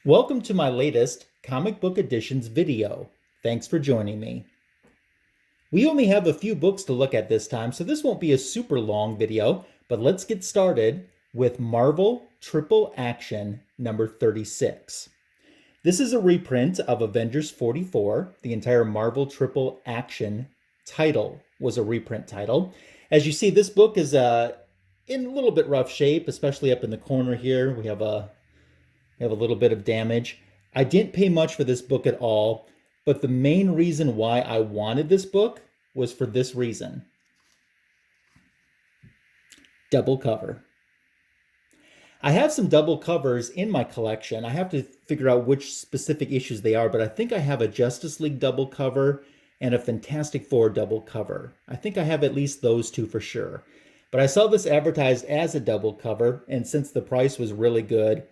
Welcome to my latest comic book editions video. Thanks for joining me. We only have a few books to look at this time, so this won't be a super long video, but let's get started with Marvel Triple Action number 36. This is a reprint of Avengers 44. The entire Marvel Triple Action title was a reprint title. As you see, this book is in a little bit rough shape, especially up in the corner here. We have a little bit of damage. I didn't pay much for this book at all, but the main reason why I wanted this book was for this reason. Double cover. I have some double covers in my collection. I have to figure out which specific issues they are, but I think I have a Justice League double cover and a Fantastic Four double cover. I think I have at least those two for sure. But I saw this advertised as a double cover, and since the price was really good,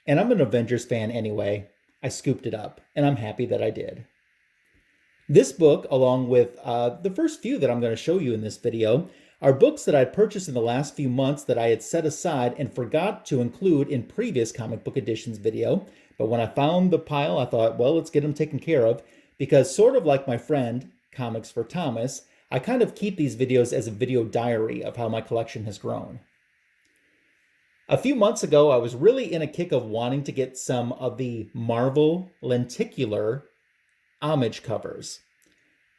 and I'm an Avengers fan anyway, I scooped it up, and I'm happy that I did. This book, along with the first few that I'm going to show you in this video, are books that I purchased in the last few months that I had set aside and forgot to include in previous comic book editions video. But when I found the pile, I thought, well, let's get them taken care of, because sort of like my friend, Comics for Thomas, I kind of keep these videos as a video diary of how my collection has grown. A few months ago, I was really in a kick of wanting to get some of the Marvel lenticular homage covers,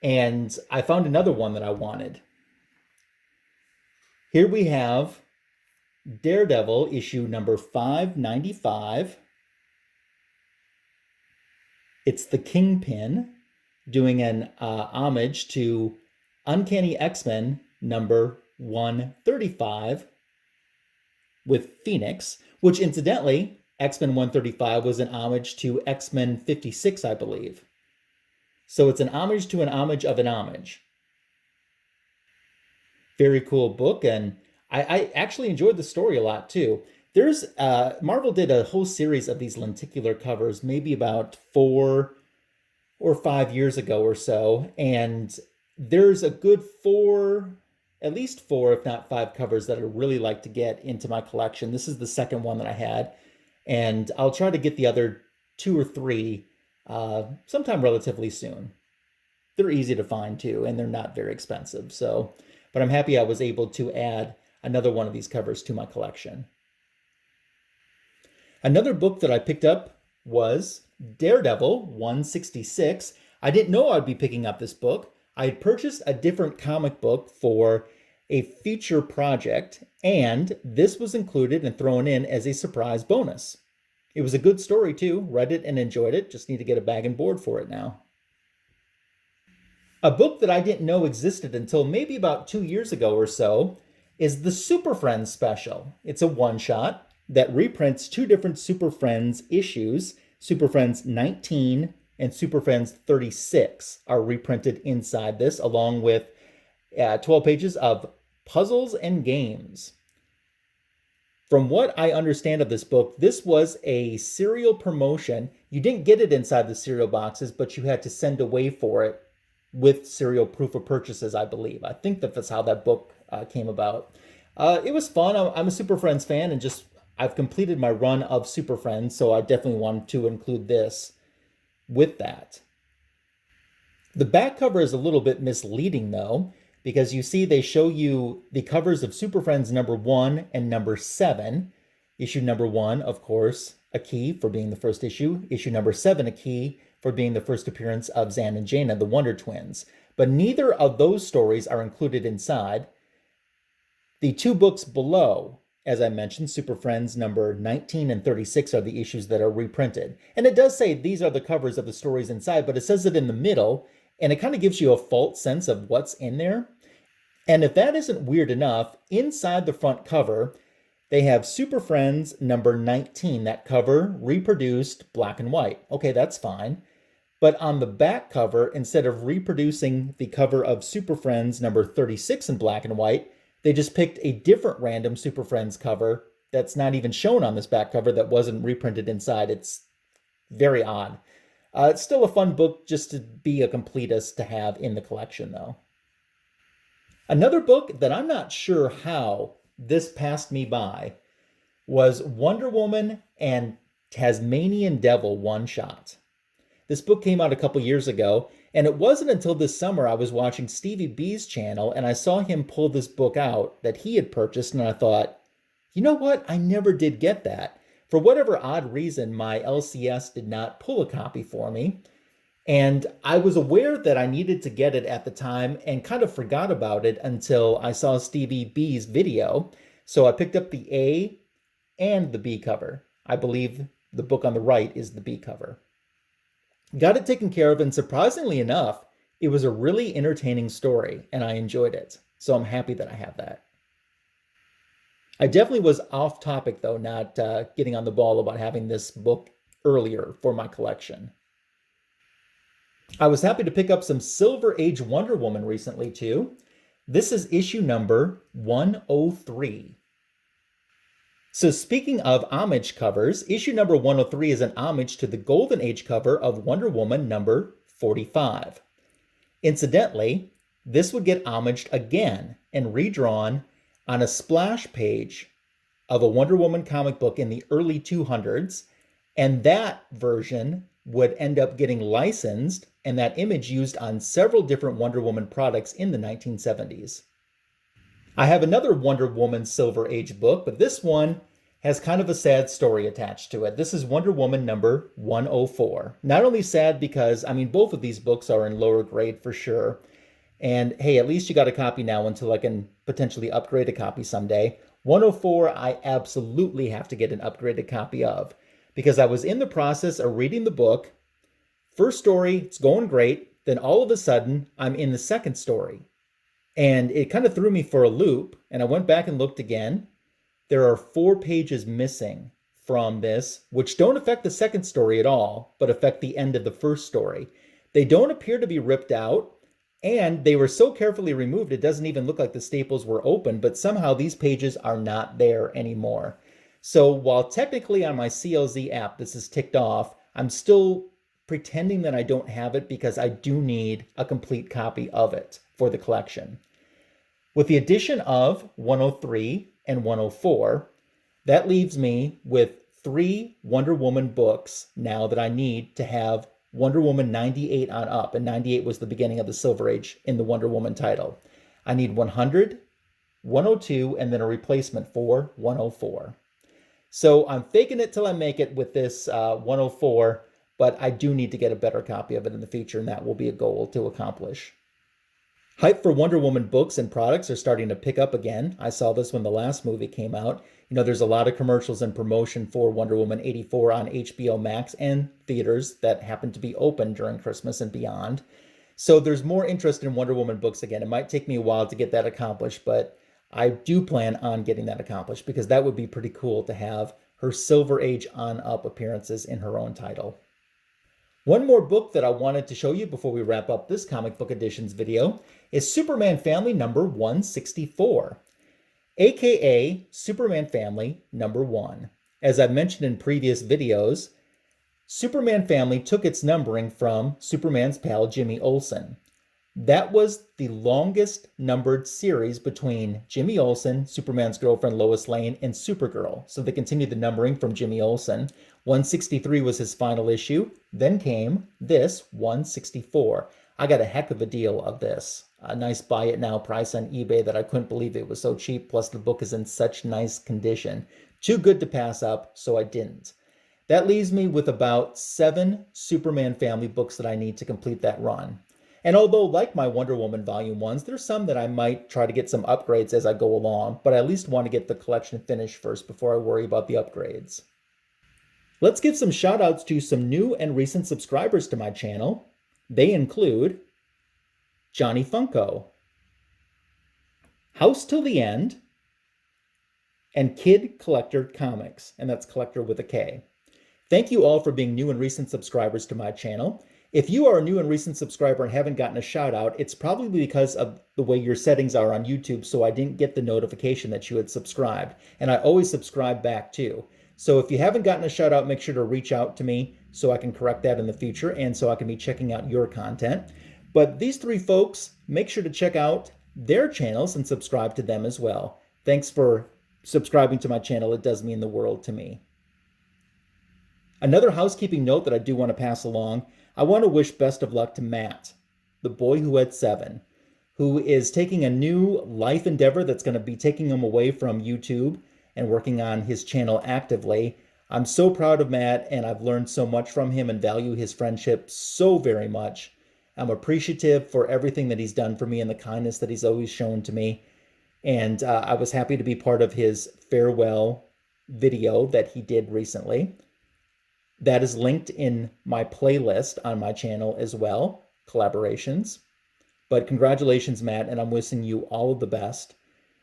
and I found another one that I wanted. Here we have Daredevil issue number 595. It's the Kingpin doing an homage to Uncanny X-Men number 135 with Phoenix, which incidentally, X-Men 135 was an homage to X-Men 56, I believe. So it's an homage to an homage of an homage. Very cool book, and I actually enjoyed the story a lot too. There's Marvel did a whole series of these lenticular covers maybe about 4 or 5 years ago or so, and there's a good at least 4, if not 5 covers that I really like to get into my collection. This is the second one that I had, and I'll try to get the other 2 or 3 sometime relatively soon. They're easy to find too, and they're not very expensive. But I'm happy I was able to add another one of these covers to my collection. Another book that I picked up was Daredevil 166. I didn't know I'd be picking up this book. I had purchased a different comic book for a future project, and this was included and thrown in as a surprise bonus. It was a good story too. Read it and enjoyed it. Just need to get a bag and board for it now. A book that I didn't know existed until maybe about 2 years ago or so is the Super Friends special. It's a one-shot that reprints 2 different Super Friends issues. Super Friends 19 and Super Friends 36 are reprinted inside this, along with 12 pages of puzzles and games. From what I understand of this book, this was a serial promotion. You didn't get it inside the cereal boxes, but you had to send away for it with serial proof of purchases, I believe. I think that's how that book came about. It was fun. I'm a Super Friends fan, and I've completed my run of Super Friends, so I definitely wanted to include this with that. The back cover is a little bit misleading though, because you see they show you the covers of Super Friends number 1 and number 7. Issue number 1, of course, a key for being the first issue. Issue number 7, a key for being the first appearance of Zan and Jaina, the Wonder Twins. But neither of those stories are included inside. The 2 books below, as I mentioned, Super Friends number 19 and 36 are the issues that are reprinted. And it does say these are the covers of the stories inside, but it says it in the middle, and it kind of gives you a false sense of what's in there. And if that isn't weird enough, inside the front cover, they have Super Friends number 19, that cover reproduced black and white. Okay, that's fine. But on the back cover, instead of reproducing the cover of Super Friends number 36 in black and white, they just picked a different random Super Friends cover that's not even shown on this back cover that wasn't reprinted inside. It's very odd. It's still a fun book just to be a completist to have in the collection, though. Another book that I'm not sure how this passed me by was Wonder Woman and Tasmanian Devil one-shot. This book came out a couple years ago, and it wasn't until this summer I was watching Stevie B's channel and I saw him pull this book out that he had purchased, and I thought, you know what? I never did get that. For whatever odd reason, my LCS did not pull a copy for me. And I was aware that I needed to get it at the time and kind of forgot about it until I saw Stevie B's video. So I picked up the A and the B cover. I believe the book on the right is the B cover. Got it taken care of, and surprisingly enough, it was a really entertaining story and I enjoyed it. So I'm happy that I have that. I definitely was off topic though, not getting on the ball about having this book earlier for my collection. I was happy to pick up some Silver Age Wonder Woman recently too. This is issue number 103. So speaking of homage covers, issue number 103 is an homage to the Golden Age cover of Wonder Woman number 45. Incidentally, this would get homaged again and redrawn on a splash page of a Wonder Woman comic book in the early 200s, and that version would end up getting licensed and that image used on several different Wonder Woman products in the 1970s. I have another Wonder Woman Silver Age book, but this one has kind of a sad story attached to it. This is Wonder Woman number 104. Not only sad because, both of these books are in lower grade for sure. And hey, at least you got a copy now until I can potentially upgrade a copy someday. 104, I absolutely have to get an upgraded copy of because I was in the process of reading the book. First story, it's going great. Then all of a sudden, I'm in the second story. And it kind of threw me for a loop, and I went back and looked again. There are 4 pages missing from this, which don't affect the second story at all, but affect the end of the first story. They don't appear to be ripped out, and they were so carefully removed it doesn't even look like the staples were open, but somehow these pages are not there anymore. So while technically on my CLZ app this is ticked off, I'm still pretending that I don't have it because I do need a complete copy of it for the collection. With the addition of 103 and 104, that leaves me with 3 Wonder Woman books now that I need to have Wonder Woman 98 on up, and 98 was the beginning of the Silver Age in the Wonder Woman title. I need 100, 102, and then a replacement for 104. So I'm faking it till I make it with this 104, but I do need to get a better copy of it in the future, and that will be a goal to accomplish. Hype for Wonder Woman books and products are starting to pick up again. I saw this when the last movie came out. There's a lot of commercials and promotion for Wonder Woman 84 on HBO Max and theaters that happen to be open during Christmas and beyond. So there's more interest in Wonder Woman books again. It might take me a while to get that accomplished, but I do plan on getting that accomplished because that would be pretty cool to have her Silver Age on-up appearances in her own title. One more book that I wanted to show you before we wrap up this comic book editions video is Superman Family number 164, aka Superman Family number 1. As I've mentioned in previous videos, Superman Family took its numbering from Superman's pal Jimmy Olsen. That was the longest numbered series between Jimmy Olsen, Superman's girlfriend Lois Lane, and Supergirl. So they continued the numbering from Jimmy Olsen. 163 was his final issue. Then came this, 164. I got a heck of a deal of this. A nice buy it now price on eBay that I couldn't believe it was so cheap, plus the book is in such nice condition. Too good to pass up, so I didn't. That leaves me with about 7 Superman Family books that I need to complete that run. And although, like my Wonder Woman Volume 1s, there's some that I might try to get some upgrades as I go along, but I at least want to get the collection finished first before I worry about the upgrades. Let's give some shout outs to some new and recent subscribers to my channel. They include Johnny Funko, House Till the End, and Kid Collector Comics, and that's collector with a K. Thank you all for being new and recent subscribers to my channel. If you are a new and recent subscriber and haven't gotten a shout out, it's probably because of the way your settings are on YouTube, so I didn't get the notification that you had subscribed. And I always subscribe back too. So if you haven't gotten a shout out, make sure to reach out to me so I can correct that in the future and so I can be checking out your content. But these 3 folks, make sure to check out their channels and subscribe to them as well. Thanks for subscribing to my channel. It does mean the world to me. Another housekeeping note that I do want to pass along, I want to wish best of luck to Matt, the boy who had 7, who is taking a new life endeavor that's going to be taking him away from YouTube and working on his channel actively. I'm so proud of Matt, and I've learned so much from him and value his friendship so very much. I'm appreciative for everything that he's done for me and the kindness that he's always shown to me. And I was happy to be part of his farewell video that he did recently. That is linked in my playlist on my channel as well, collaborations. But congratulations, Matt, and I'm wishing you all of the best.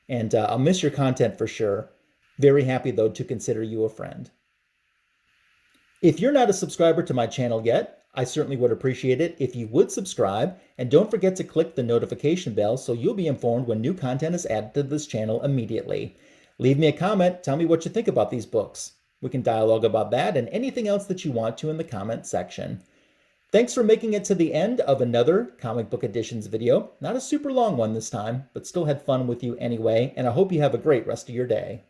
And I'll miss your content for sure. Very happy, though, to consider you a friend. If you're not a subscriber to my channel yet, I certainly would appreciate it if you would subscribe, and don't forget to click the notification bell so you'll be informed when new content is added to this channel immediately. Leave me a comment, tell me what you think about these books. We can dialogue about that and anything else that you want to in the comment section. Thanks for making it to the end of another Comic Book Editions video. Not a super long one this time, but still had fun with you anyway, and I hope you have a great rest of your day.